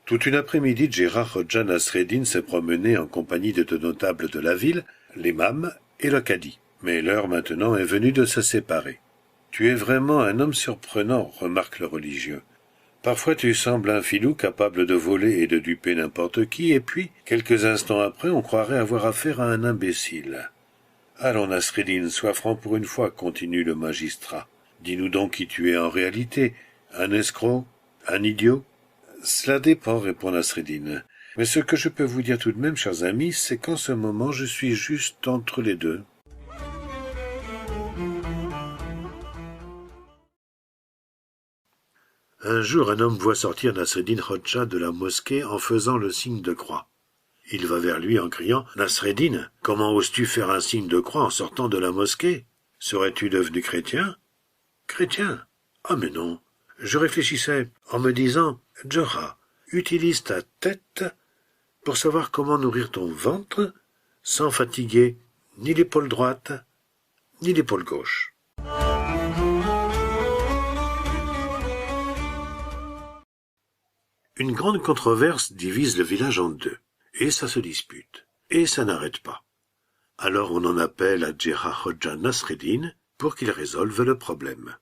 Toute une après-midi, Gérard Hodja Nasreddin s'est promené en compagnie de deux notables de la ville, l'imam et le cadi. Mais l'heure maintenant est venue de se séparer. « Tu es vraiment un homme surprenant, » remarque le religieux. « Parfois tu sembles un filou capable de voler et de duper n'importe qui, et puis, quelques instants après, on croirait avoir affaire à un imbécile. »« Allons, Nasreddin, sois franc pour une fois, » continue le magistrat. « Dis-nous donc qui tu es en réalité. Un escroc? Un idiot ?»« Cela dépend, » répond Nasreddin. « Mais ce que je peux vous dire tout de même, chers amis, c'est qu'en ce moment je suis juste entre les deux. » Un jour, un homme voit sortir Nasreddin Hodja de la mosquée en faisant le signe de croix. Il va vers lui en criant « Nasreddin, comment oses-tu faire un signe de croix en sortant de la mosquée? Serais-tu devenu chrétien ?»« Chrétien? Ah mais non. Je réfléchissais en me disant « Djora, utilise ta tête pour savoir comment nourrir ton ventre sans fatiguer ni l'épaule droite ni l'épaule gauche. » Une grande controverse divise le village en deux, et ça se dispute, et ça n'arrête pas. Alors on en appelle à Gérard Hodja Nasreddin pour qu'il résolve le problème.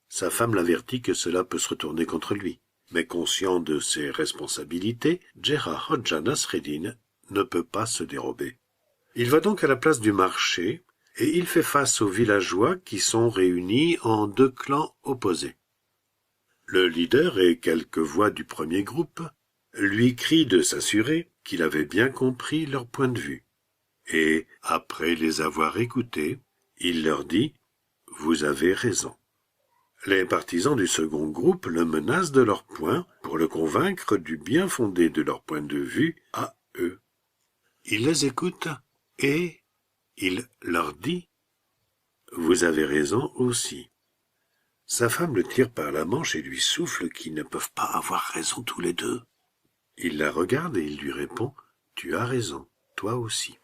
Sa femme l'avertit que cela peut se retourner contre lui, mais conscient de ses responsabilités, Gérard Hodja Nasreddin ne peut pas se dérober. Il va donc à la place du marché, et il fait face aux villageois qui sont réunis en deux clans opposés. Le leader et quelques voix du premier groupe lui crient de s'assurer qu'il avait bien compris leur point de vue. Et, après les avoir écoutés, il leur dit « Vous avez raison ». Les partisans du second groupe le menacent de leur point pour le convaincre du bien fondé de leur point de vue à eux. Il les écoute et il leur dit « Vous avez raison aussi ». Sa femme le tire par la manche et lui souffle qu'ils ne peuvent pas avoir raison tous les deux. Il la regarde et il lui répond « Tu as raison, toi aussi ».